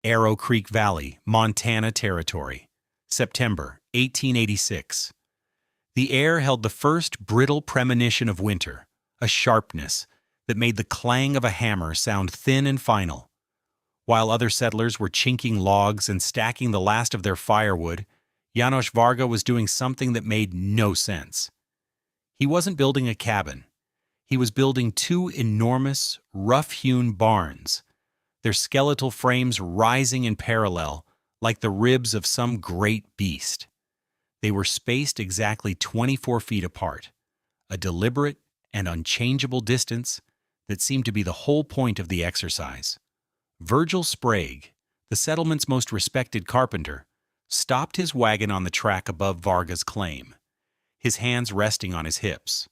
Arrow Creek Valley, Montana Territory, September 1886. The air held the first brittle premonition of winter, a sharpness that made the clang of a hammer sound thin and final. While other settlers were chinking logs and stacking the last of their firewood, Janosz Varga was doing something that made no sense. He wasn't building a cabin. He was building two enormous, rough-hewn barns, their skeletal frames rising in parallel like the ribs of some great beast. They were spaced exactly 24 feet apart, a deliberate and unchangeable distance that seemed to be the whole point of the exercise. Virgil Sprague, the settlement's most respected carpenter, stopped his wagon on the track above Varga's claim, his hands resting on his hips.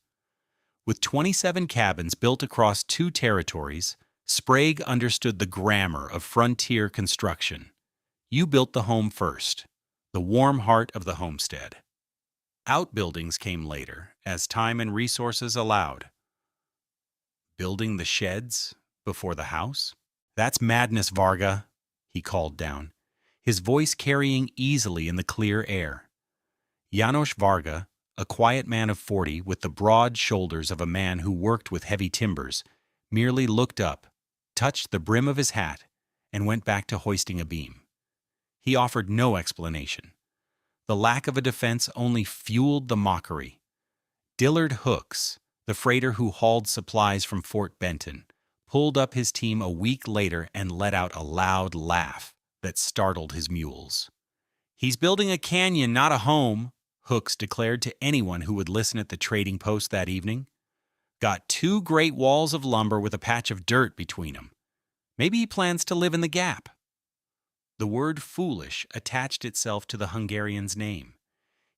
With 27 cabins built across 2 territories, Sprague understood the grammar of frontier construction. You built the home first, the warm heart of the homestead. Outbuildings came later, as time and resources allowed. Building the sheds before the house? That's madness, Varga, he called down, his voice carrying easily in the clear air. Janosz Varga, a quiet man of 40 with the broad shoulders of a man who worked with heavy timbers, merely looked up, touched the brim of his hat, and went back to hoisting a beam. He offered no explanation. The lack of a defense only fueled the mockery. Dillard Hooks, the freighter who hauled supplies from Fort Benton, pulled up his team a week later and let out a loud laugh that startled his mules. "He's building a canyon, not a home," Hooks declared to anyone who would listen at the trading post that evening. "Got 2 great walls of lumber with a patch of dirt between them. Maybe he plans to live in the gap." The word foolish attached itself to the Hungarian's name.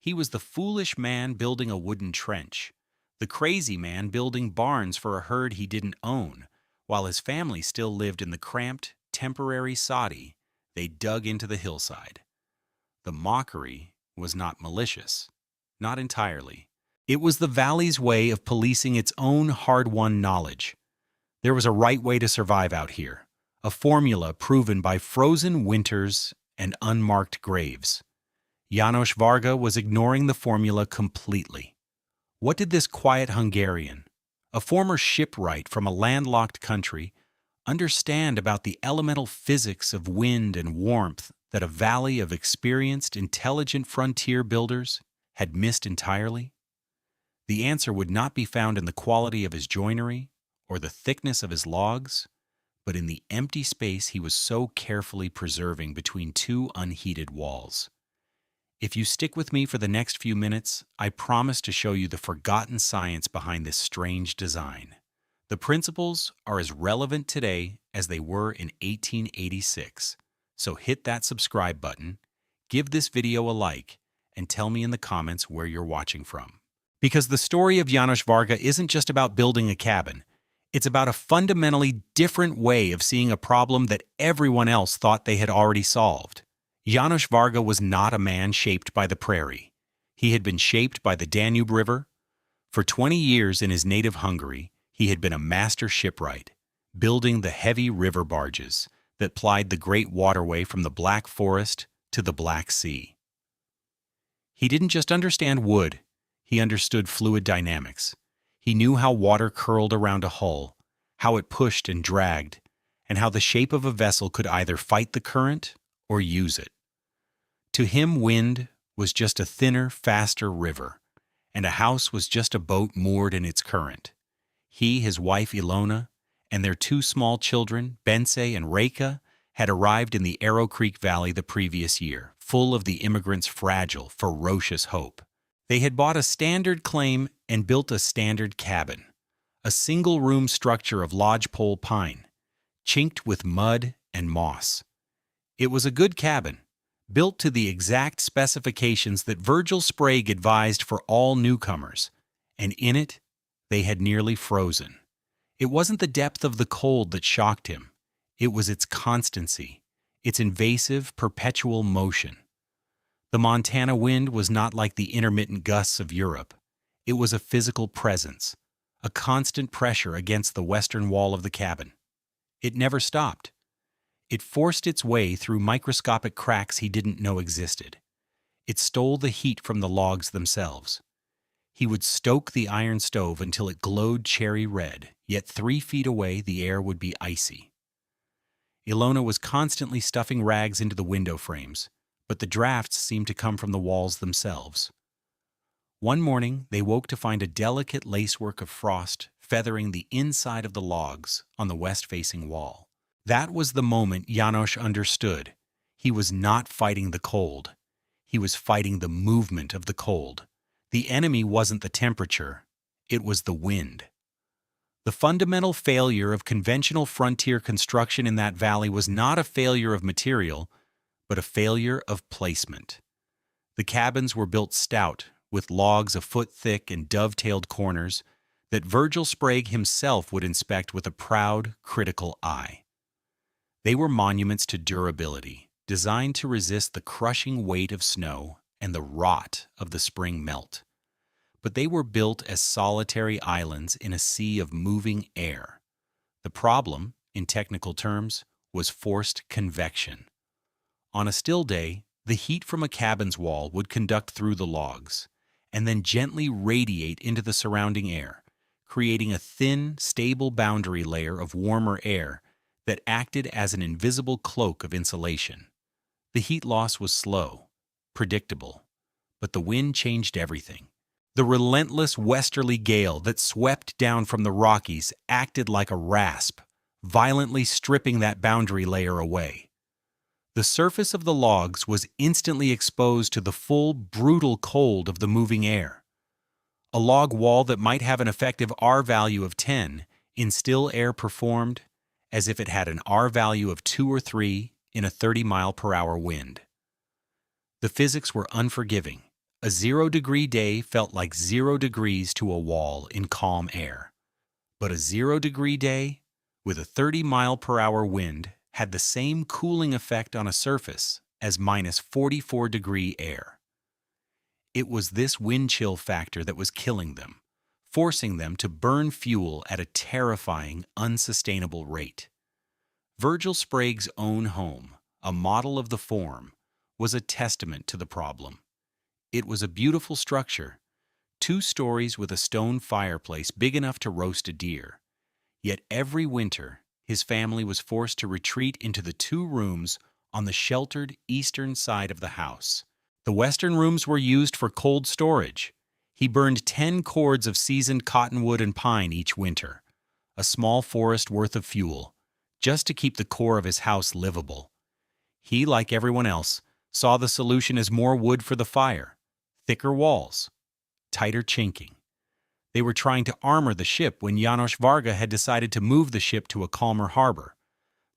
He was the foolish man building a wooden trench, the crazy man building barns for a herd he didn't own, while his family still lived in the cramped, temporary soddy they dug into the hillside. The mockery was not malicious, not entirely. It was the valley's way of policing its own hard-won knowledge. There was a right way to survive out here, a formula proven by frozen winters and unmarked graves. Janosz Varga was ignoring the formula completely. What did this quiet Hungarian, a former shipwright from a landlocked country, understand about the elemental physics of wind and warmth that a valley of experienced, intelligent frontier builders had missed entirely? The answer would not be found in the quality of his joinery or the thickness of his logs, but in the empty space he was so carefully preserving between 2 unheated walls. If you stick with me for the next few minutes, I promise to show you the forgotten science behind this strange design. The principles are as relevant today as they were in 1886, so hit that subscribe button, give this video a like, and tell me in the comments where you're watching from. Because the story of Janosz Varga isn't just about building a cabin. It's about a fundamentally different way of seeing a problem that everyone else thought they had already solved. Janosz Varga was not a man shaped by the prairie. He had been shaped by the Danube River. For 20 years in his native Hungary, he had been a master shipwright, building the heavy river barges that plied the great waterway from the Black Forest to the Black Sea. He didn't just understand wood, he understood fluid dynamics. He knew how water curled around a hull, how it pushed and dragged, and how the shape of a vessel could either fight the current or use it. To him, wind was just a thinner, faster river, and a house was just a boat moored in its current. He, his wife Ilona, and their 2 small children, Bence and Reka, had arrived in the Arrow Creek Valley the previous year, full of the immigrants' fragile, ferocious hope. They had bought a standard claim and built a standard cabin, a single-room structure of lodgepole pine, chinked with mud and moss. It was a good cabin, built to the exact specifications that Virgil Sprague advised for all newcomers, and in it, they had nearly frozen. It wasn't the depth of the cold that shocked him. It was its constancy, its invasive, perpetual motion. The Montana wind was not like the intermittent gusts of Europe. It was a physical presence, a constant pressure against the western wall of the cabin. It never stopped. It forced its way through microscopic cracks he didn't know existed. It stole the heat from the logs themselves. He would stoke the iron stove until it glowed cherry red, yet 3 feet away the air would be icy. Ilona was constantly stuffing rags into the window frames, but the drafts seemed to come from the walls themselves. One morning, they woke to find a delicate lacework of frost feathering the inside of the logs on the west-facing wall. That was the moment Janosz understood. He was not fighting the cold. He was fighting the movement of the cold. The enemy wasn't the temperature, it was the wind. The fundamental failure of conventional frontier construction in that valley was not a failure of material, but a failure of placement. The cabins were built stout, with logs a foot thick and dovetailed corners that Virgil Sprague himself would inspect with a proud, critical eye. They were monuments to durability, designed to resist the crushing weight of snow and the rot of the spring melt. But they were built as solitary islands in a sea of moving air. The problem, in technical terms, was forced convection. On a still day, the heat from a cabin's wall would conduct through the logs, and then gently radiate into the surrounding air, creating a thin, stable boundary layer of warmer air that acted as an invisible cloak of insulation. The heat loss was slow, predictable, but the wind changed everything. The relentless westerly gale that swept down from the Rockies acted like a rasp, violently stripping that boundary layer away. The surface of the logs was instantly exposed to the full, brutal cold of the moving air. A log wall that might have an effective R value of 10 in still air performed as if it had an R value of 2 or 3 in a 30-mile-per-hour wind. The physics were unforgiving. A 0-degree day felt like 0 degrees to a wall in calm air. But a 0-degree day with a 30-mile-per-hour wind had the same cooling effect on a surface as minus 44-degree air. It was this wind chill factor that was killing them, forcing them to burn fuel at a terrifying, unsustainable rate. Virgil Sprague's own home, a model of the form, was a testament to the problem. It was a beautiful structure, 2 stories with a stone fireplace big enough to roast a deer. Yet every winter, his family was forced to retreat into the 2 rooms on the sheltered eastern side of the house. The western rooms were used for cold storage. He burned 10 cords of seasoned cottonwood and pine each winter, a small forest worth of fuel, just to keep the core of his house livable. He, like everyone else, saw the solution as more wood for the fire, thicker walls, tighter chinking. They were trying to armor the ship when Janosz Varga had decided to move the ship to a calmer harbor.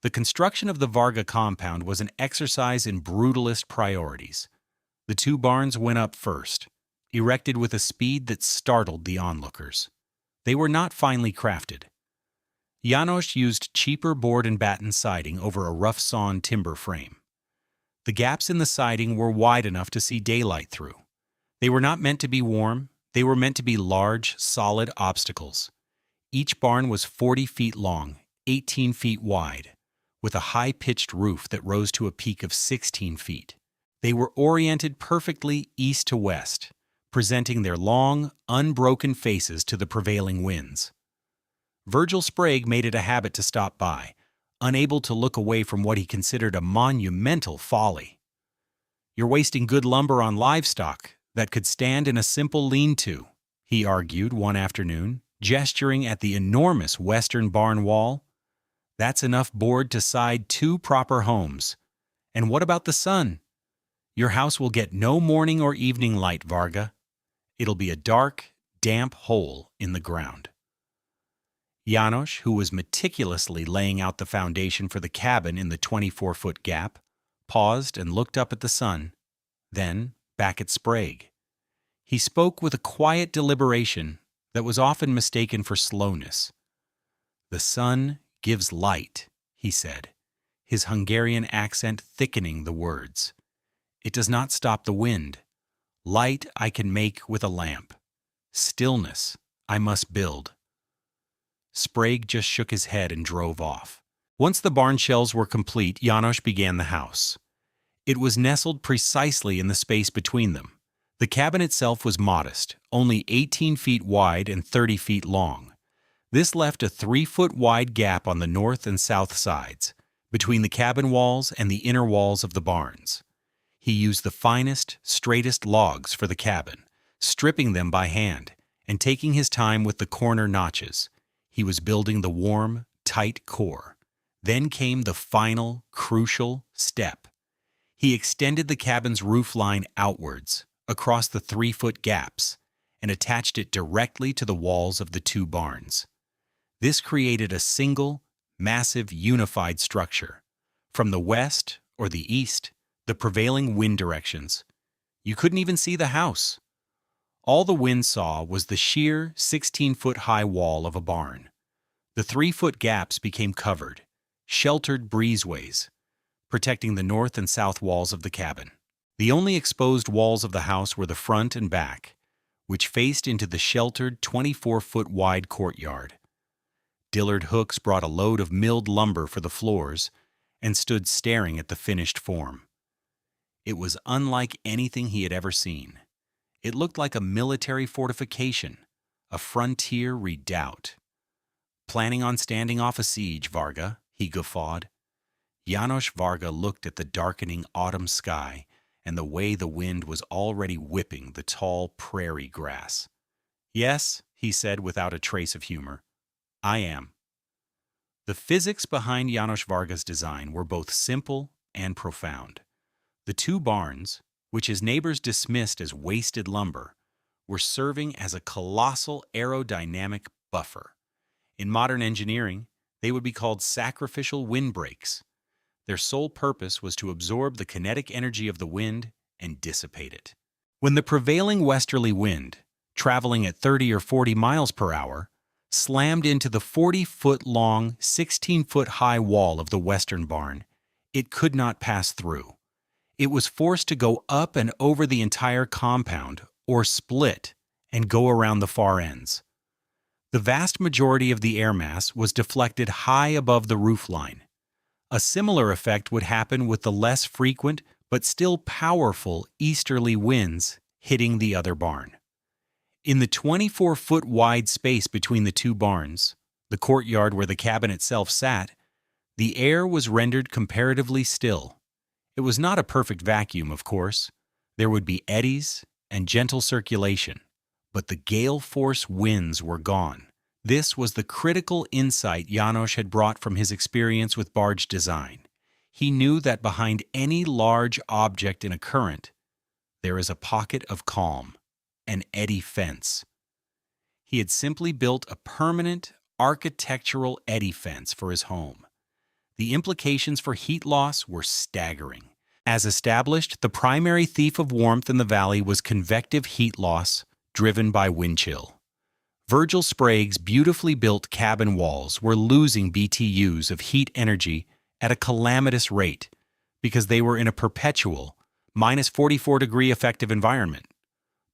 The construction of the Varga compound was an exercise in brutalist priorities. The 2 barns went up first, erected with a speed that startled the onlookers. They were not finely crafted. Janosz used cheaper board and batten siding over a rough-sawn timber frame. The gaps in the siding were wide enough to see daylight through. They were not meant to be warm, they were meant to be large, solid obstacles. Each barn was 40 feet long, 18 feet wide, with a high-pitched roof that rose to a peak of 16 feet. They were oriented perfectly east to west, presenting their long, unbroken faces to the prevailing winds. Virgil Sprague made it a habit to stop by, unable to look away from what he considered a monumental folly. "You're wasting good lumber on livestock that could stand in a simple lean-to," he argued one afternoon, gesturing at the enormous western barn wall. "That's enough board to side 2 proper homes. And what about the sun? Your house will get no morning or evening light, Varga. It'll be a dark, damp hole in the ground." Janosz, who was meticulously laying out the foundation for the cabin in the 24-foot gap, paused and looked up at the sun, then back at Sprague. He spoke with a quiet deliberation that was often mistaken for slowness. "The sun gives light," he said, his Hungarian accent thickening the words. "It does not stop the wind. Light I can make with a lamp. Stillness I must build." Sprague just shook his head and drove off. Once the barn shells were complete, Janosz began the house. It was nestled precisely in the space between them. The cabin itself was modest, only 18 feet wide and 30 feet long. This left a 3-foot wide gap on the north and south sides, between the cabin walls and the inner walls of the barns. He used the finest, straightest logs for the cabin, stripping them by hand, and taking his time with the corner notches. He was building the warm, tight core. Then came the final, crucial step. He extended the cabin's roof line outwards, across the 3-foot gaps, and attached it directly to the walls of the 2 barns. This created a single, massive, unified structure. From the west or the east, the prevailing wind directions, you couldn't even see the house. All the wind saw was the sheer 16-foot-high wall of a barn. The 3-foot gaps became covered, sheltered breezeways, protecting the north and south walls of the cabin. The only exposed walls of the house were the front and back, which faced into the sheltered 24-foot-wide courtyard. Dillard hooks brought a load of milled lumber for the floors and stood staring at the finished form. It was unlike anything he had ever seen. It looked like a military fortification, a frontier redoubt. "Planning on standing off a siege, Varga?" he guffawed. Janosz Varga looked at the darkening autumn sky and the way the wind was already whipping the tall prairie grass. "Yes," he said without a trace of humor. "I am." The physics behind Janosz Varga's design were both simple and profound. The 2 barns, which his neighbors dismissed as wasted lumber, were serving as a colossal aerodynamic buffer. In modern engineering, they would be called sacrificial windbreaks. Their sole purpose was to absorb the kinetic energy of the wind and dissipate it. When the prevailing westerly wind, traveling at 30 or 40 miles per hour, slammed into the 40-foot-long, 16-foot-high wall of the western barn, it could not pass through. It was forced to go up and over the entire compound, or split, and go around the far ends. The vast majority of the air mass was deflected high above the roof line. A similar effect would happen with the less frequent but still powerful easterly winds hitting the other barn. In the 24-foot-wide space between the 2 barns, the courtyard where the cabin itself sat, the air was rendered comparatively still. It was not a perfect vacuum, of course. There would be eddies and gentle circulation, but the gale-force winds were gone. This was the critical insight Janosz had brought from his experience with barge design. He knew that behind any large object in a current, there is a pocket of calm, an eddy fence. He had simply built a permanent architectural eddy fence for his home. The implications for heat loss were staggering. As established, the primary thief of warmth in the valley was convective heat loss driven by wind chill. Virgil Sprague's beautifully built cabin walls were losing BTUs of heat energy at a calamitous rate because they were in a perpetual, minus 44-degree effective environment.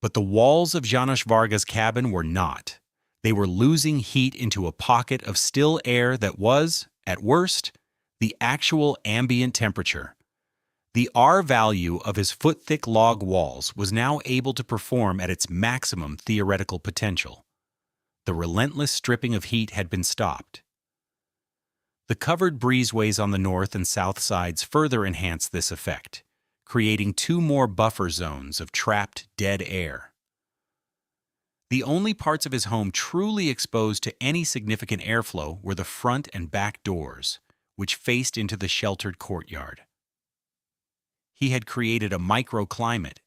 But the walls of Janosz Varga's cabin were not. They were losing heat into a pocket of still air that was, at worst, the actual ambient temperature. The R value of his foot-thick log walls was now able to perform at its maximum theoretical potential. The relentless stripping of heat had been stopped. The covered breezeways on the north and south sides further enhanced this effect, creating 2 more buffer zones of trapped dead air. The only parts of his home truly exposed to any significant airflow were the front and back doors, which faced into the sheltered courtyard. He had created a microclimate.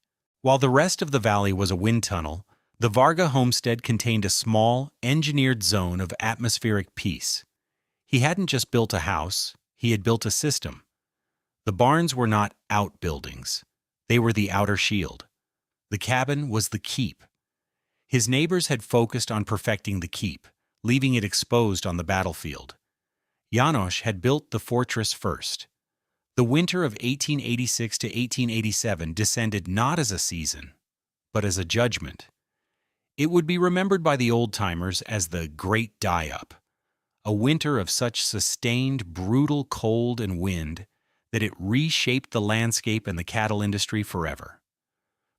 While the rest of the valley was a wind tunnel, the Varga homestead contained a small, engineered zone of atmospheric peace. He hadn't just built a house, he had built a system. The barns were not outbuildings. They were the outer shield. The cabin was the keep. His neighbors had focused on perfecting the keep, leaving it exposed on the battlefield. Janosz had built the fortress first. The winter of 1886 to 1887 descended not as a season, but as a judgment. It would be remembered by the old-timers as the Great Die-Up, a winter of such sustained, brutal cold and wind that it reshaped the landscape and the cattle industry forever.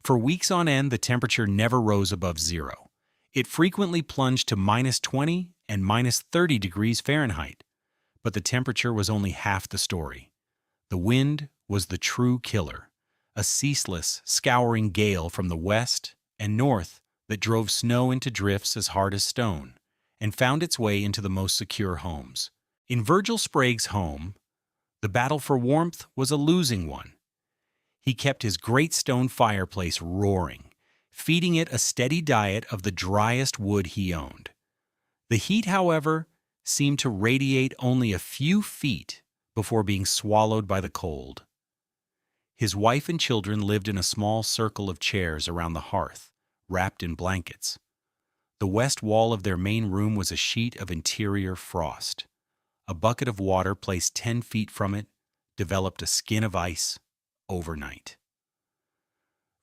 For weeks on end, the temperature never rose above zero. It frequently plunged to -20 and -30 degrees Fahrenheit. But the temperature was only half the story. The wind was the true killer, a ceaseless, scouring gale from the west and north that drove snow into drifts as hard as stone and found its way into the most secure homes. In Virgil Sprague's home, the battle for warmth was a losing one. He kept his great stone fireplace roaring, feeding it a steady diet of the driest wood he owned. The heat, however, seemed to radiate only a few feet before being swallowed by the cold. His wife and children lived in a small circle of chairs around the hearth, wrapped in blankets. The west wall of their main room was a sheet of interior frost. A bucket of water placed 10 feet from it developed a skin of ice overnight.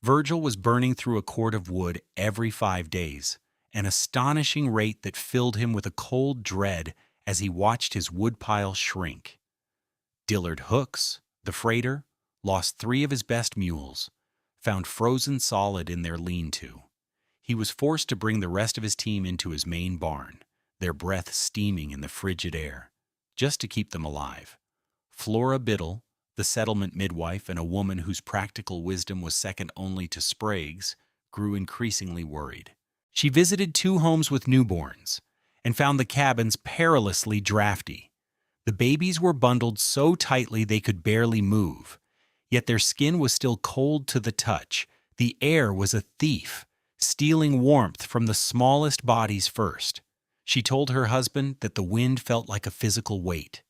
Virgil was burning through a cord of wood every 5 days, an astonishing rate that filled him with a cold dread as he watched his woodpile shrink. Dillard Hooks, the freighter, lost 3 of his best mules, found frozen solid in their lean-to. He was forced to bring the rest of his team into his main barn, their breath steaming in the frigid air, just to keep them alive. Flora Biddle, the settlement midwife and a woman whose practical wisdom was second only to Sprague's, grew increasingly worried. She visited 2 homes with newborns and found the cabins perilously drafty. The babies were bundled so tightly they could barely move, yet their skin was still cold to the touch. The air was a thief, stealing warmth from the smallest bodies first. She told her husband that the wind felt like a physical weight,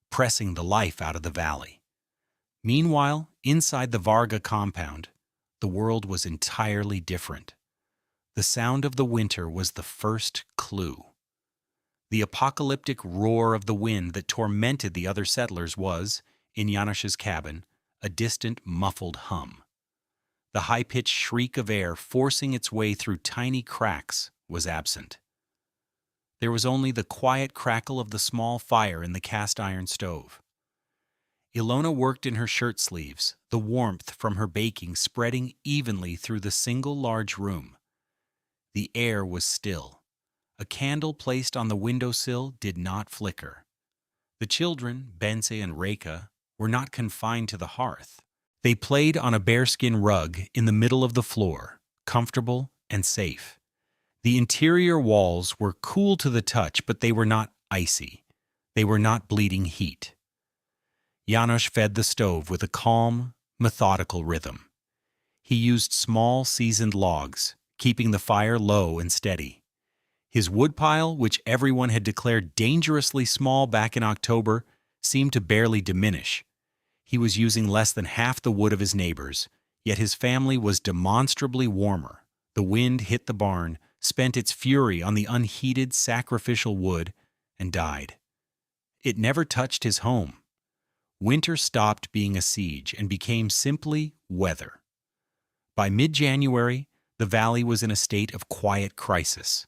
pressing the life out of the valley. Meanwhile, inside the Varga compound, the world was entirely different. The sound of the winter was the first clue. The apocalyptic roar of the wind that tormented the other settlers was, in Janosz's cabin, a distant, muffled hum. The high-pitched shriek of air forcing its way through tiny cracks was absent. There was only the quiet crackle of the small fire in the cast-iron stove. Ilona worked in her shirt sleeves, the warmth from her baking spreading evenly through the single large room. The air was still. A candle placed on the windowsill did not flicker. The children, Bense and Reka, were not confined to the hearth. They played on a bearskin rug in the middle of the floor, comfortable and safe. The interior walls were cool to the touch, but they were not icy. They were not bleeding heat. Janosz fed the stove with a calm, methodical rhythm. He used small, seasoned logs, keeping the fire low and steady. His woodpile, which everyone had declared dangerously small back in October, seemed to barely diminish. He was using less than half the wood of his neighbors, yet his family was demonstrably warmer. The wind hit the barn, spent its fury on the unheated sacrificial wood, and died. It never touched his home. Winter stopped being a siege and became simply weather. By mid-January, the valley was in a state of quiet crisis.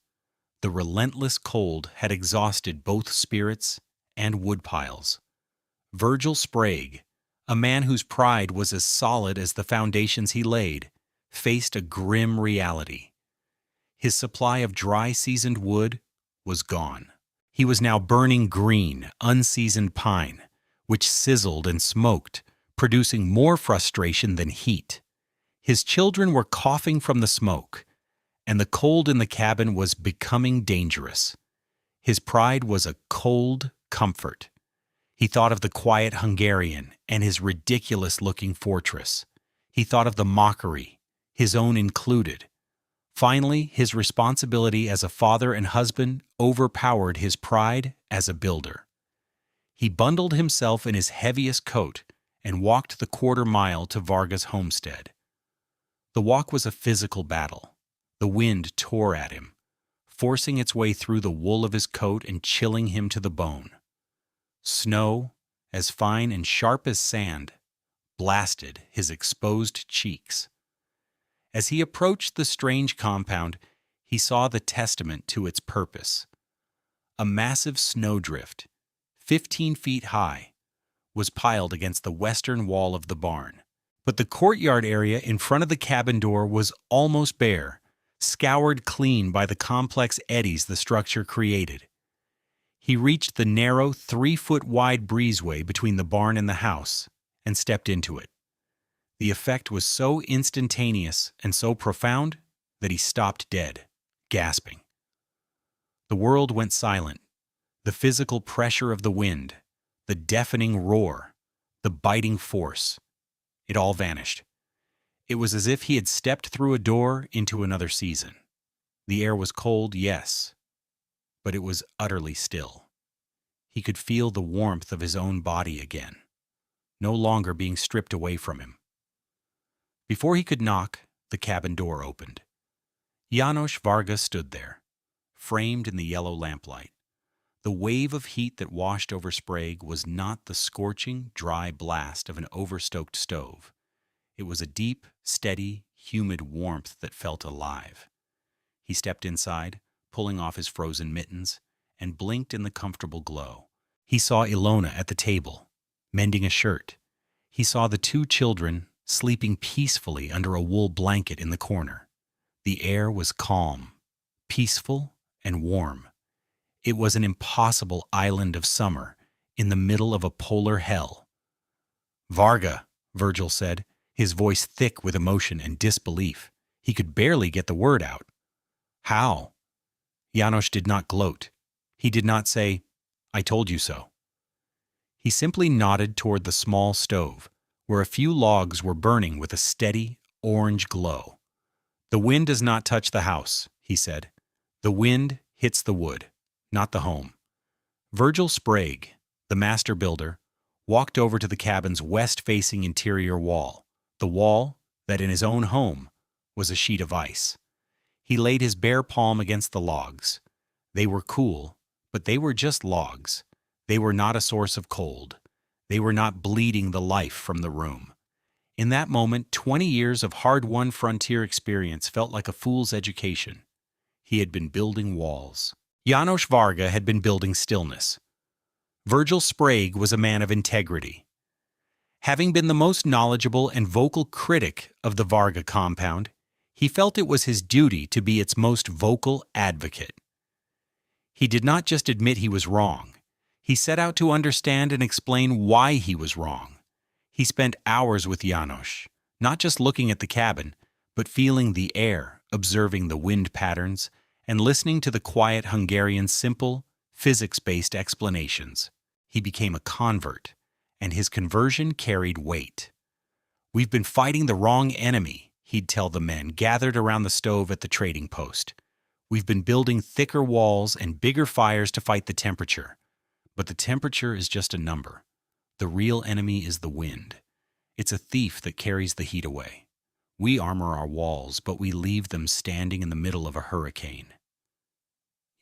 The relentless cold had exhausted both spirits and woodpiles. Virgil Sprague, a man whose pride was as solid as the foundations he laid, faced a grim reality. His supply of dry, seasoned wood was gone. He was now burning green, unseasoned pine, which sizzled and smoked, producing more frustration than heat. His children were coughing from the smoke, and the cold in the cabin was becoming dangerous. His pride was a cold comfort. He thought of the quiet Hungarian and his ridiculous-looking fortress. He thought of the mockery, his own included. Finally, his responsibility as a father and husband overpowered his pride as a builder. He bundled himself in his heaviest coat and walked the quarter-mile to Varga's homestead. The walk was a physical battle. The wind tore at him, forcing its way through the wool of his coat and chilling him to the bone. Snow, as fine and sharp as sand, blasted his exposed cheeks. As he approached the strange compound, he saw the testament to its purpose. A massive snowdrift, 15 feet high, was piled against the western wall of the barn. But the courtyard area in front of the cabin door was almost bare, scoured clean by the complex eddies the structure created. He reached the narrow, 3-foot-wide breezeway between the barn and the house and stepped into it. The effect was so instantaneous and so profound that he stopped dead, gasping. The world went silent. The physical pressure of the wind, the deafening roar, the biting force, it all vanished. It was as if he had stepped through a door into another season. The air was cold, yes, but it was utterly still. He could feel the warmth of his own body again, no longer being stripped away from him. Before he could knock, the cabin door opened. Janosz Varga stood there, framed in the yellow lamplight. The wave of heat that washed over Sprague was not the scorching, dry blast of an overstoked stove. It was a deep, steady, humid warmth that felt alive. He stepped inside, pulling off his frozen mittens, and blinked in the comfortable glow. He saw Ilona at the table, mending a shirt. He saw the 2 children sleeping peacefully under a wool blanket in the corner. The air was calm, peaceful, and warm. It was an impossible island of summer in the middle of a polar hell. "Varga," Virgil said, his voice thick with emotion and disbelief. He could barely get the word out. "How?" Janosz did not gloat. He did not say, "I told you so." He simply nodded toward the small stove, where a few logs were burning with a steady, orange glow. "The wind does not touch the house," he said. "The wind hits the wood, not the home." Virgil Sprague, the master builder, walked over to the cabin's west-facing interior wall, the wall that in his own home was a sheet of ice. He laid his bare palm against the logs. They were cool, but they were just logs. They were not a source of cold. They were not bleeding the life from the room. In that moment, 20 years of hard-won frontier experience felt like a fool's education. He had been building walls. Janosz Varga had been building stillness. Virgil Sprague was a man of integrity. Having been the most knowledgeable and vocal critic of the Varga compound, he felt it was his duty to be its most vocal advocate. He did not just admit he was wrong. He set out to understand and explain why he was wrong. He spent hours with Janosz, not just looking at the cabin, but feeling the air, observing the wind patterns, and listening to the quiet Hungarian simple, physics-based explanations. He became a convert, and his conversion carried weight. "We've been fighting the wrong enemy," he'd tell the men gathered around the stove at the trading post. "We've been building thicker walls and bigger fires to fight the temperature. But the temperature is just a number. The real enemy is the wind. It's a thief that carries the heat away. We armor our walls, but we leave them standing in the middle of a hurricane."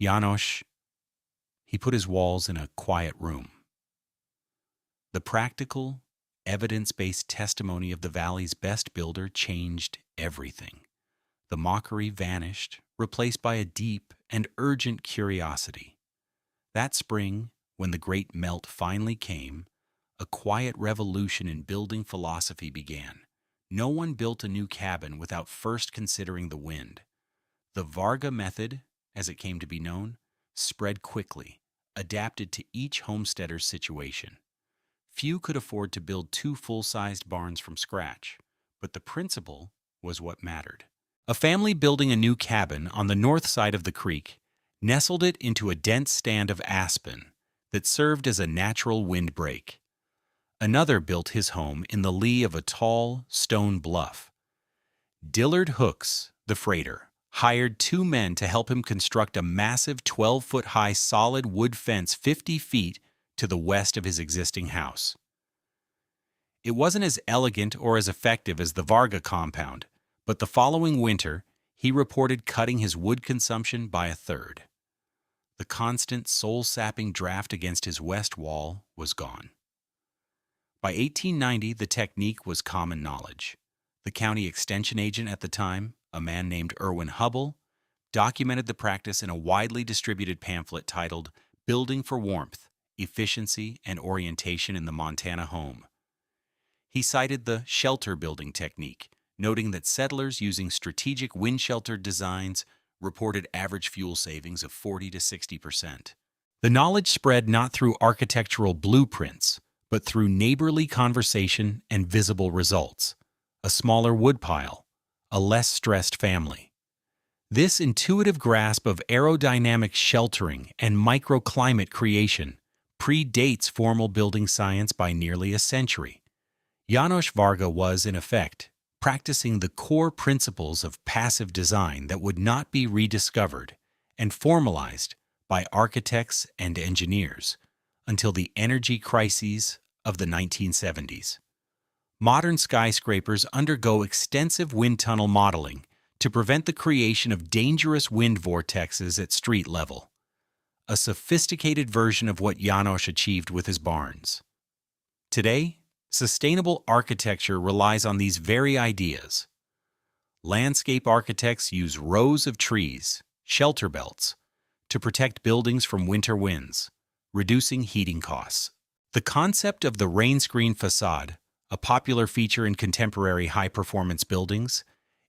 Janosz, he put his walls in a quiet room. The practical, evidence-based testimony of the Valley's best builder changed everything. The mockery vanished, replaced by a deep and urgent curiosity. That spring, when the great melt finally came, a quiet revolution in building philosophy began. No one built a new cabin without first considering the wind. The Varga method, as it came to be known, spread quickly, adapted to each homesteader's situation. Few could afford to build 2 full-sized barns from scratch, but the principle was what mattered. A family building a new cabin on the north side of the creek nestled it into a dense stand of aspen that served as a natural windbreak. Another built his home in the lee of a tall, stone bluff. Dillard Hooks, the freighter, hired 2 men to help him construct a massive 12-foot-high solid wood fence 50 feet to the west of his existing house. It wasn't as elegant or as effective as the Varga compound, but the following winter, he reported cutting his wood consumption by 1/3. The constant, soul-sapping draft against his west wall was gone. By 1890, the technique was common knowledge. The county extension agent at the time, a man named Irwin Hubble, documented the practice in a widely distributed pamphlet titled building for warmth, efficiency, and orientation in the Montana home. He cited the shelter building technique, noting that settlers using strategic wind-sheltered designs reported average fuel savings of 40 to 60%. The knowledge spread not through architectural blueprints, but through neighborly conversation and visible results. A smaller woodpile, a less stressed family. This intuitive grasp of aerodynamic sheltering and microclimate creation predates formal building science by nearly a century. Janosz Varga was, in effect, practicing the core principles of passive design that would not be rediscovered and formalized by architects and engineers until the energy crises of the 1970s. Modern skyscrapers undergo extensive wind tunnel modeling to prevent the creation of dangerous wind vortexes at street level, a sophisticated version of what Janosz achieved with his barns. Today, sustainable architecture relies on these very ideas. Landscape architects use rows of trees, shelter belts, to protect buildings from winter winds, reducing heating costs. The concept of the rain screen facade, a popular feature in contemporary high-performance buildings,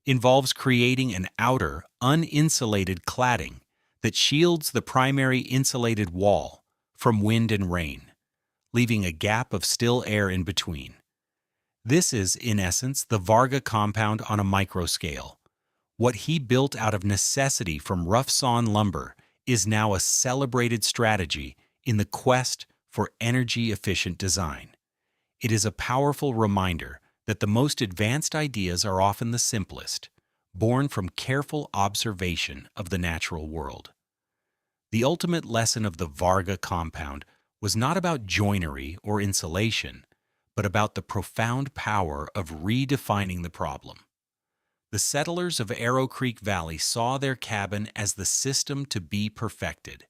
involves creating an outer, uninsulated cladding that shields the primary insulated wall from wind and rain, leaving a gap of still air in between. This is, in essence, the Varga compound on a microscale. What he built out of necessity from rough-sawn lumber is now a celebrated strategy in the quest for energy-efficient design. It is a powerful reminder that the most advanced ideas are often the simplest, born from careful observation of the natural world. The ultimate lesson of the Varga compound was not about joinery or insulation, but about the profound power of redefining the problem. The settlers of Arrow Creek Valley saw their cabin as the system to be perfected.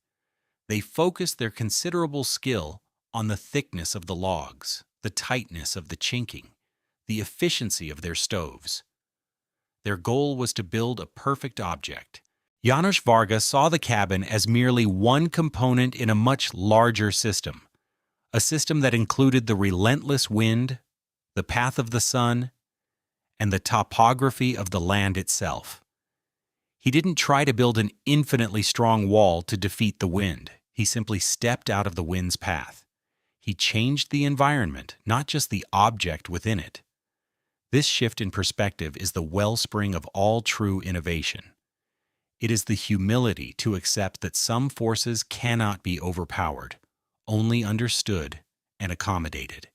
They focused their considerable skill on the thickness of the logs, the tightness of the chinking, the efficiency of their stoves. Their goal was to build a perfect object. Janosz Varga saw the cabin as merely one component in a much larger system, a system that included the relentless wind, the path of the sun, and the topography of the land itself. He didn't try to build an infinitely strong wall to defeat the wind. He simply stepped out of the wind's path. He changed the environment, not just the object within it. This shift in perspective is the wellspring of all true innovation. It is the humility to accept that some forces cannot be overpowered, only understood and accommodated.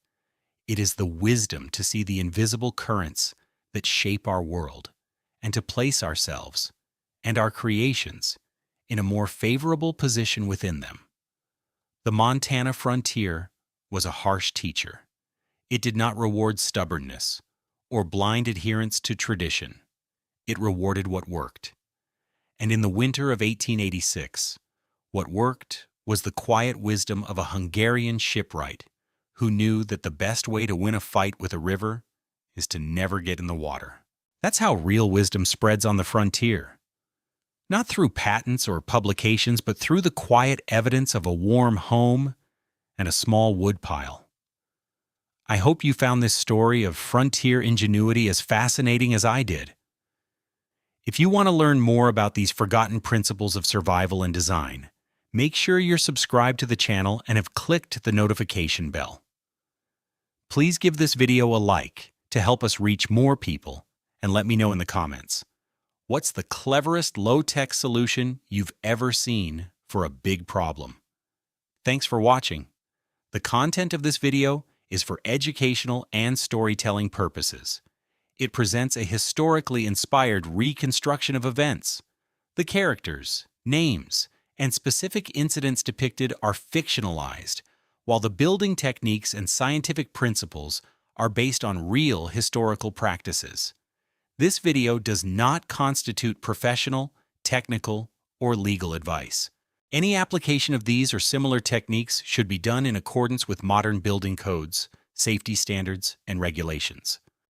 It is the wisdom to see the invisible currents that shape our world and to place ourselves and our creations in a more favorable position within them. The Montana frontier was a harsh teacher. It did not reward stubbornness or blind adherence to tradition. It rewarded what worked. And in the winter of 1886, what worked was the quiet wisdom of a Hungarian shipwright who knew that the best way to win a fight with a river is to never get in the water. That's how real wisdom spreads on the frontier. Not through patents or publications, but through the quiet evidence of a warm home and a small woodpile. I hope you found this story of frontier ingenuity as fascinating as I did. If you want to learn more about these forgotten principles of survival and design, make sure you're subscribed to the channel and have clicked the notification bell. Please give this video a like to help us reach more people, and let me know in the comments. What's the cleverest low-tech solution you've ever seen for a big problem? Thanks for watching. The content of this video is for educational and storytelling purposes. It presents a historically inspired reconstruction of events. The characters, names, and specific incidents depicted are fictionalized, while the building techniques and scientific principles are based on real historical practices. This video does not constitute professional, technical, or legal advice. Any application of these or similar techniques should be done in accordance with modern building codes, safety standards, and regulations.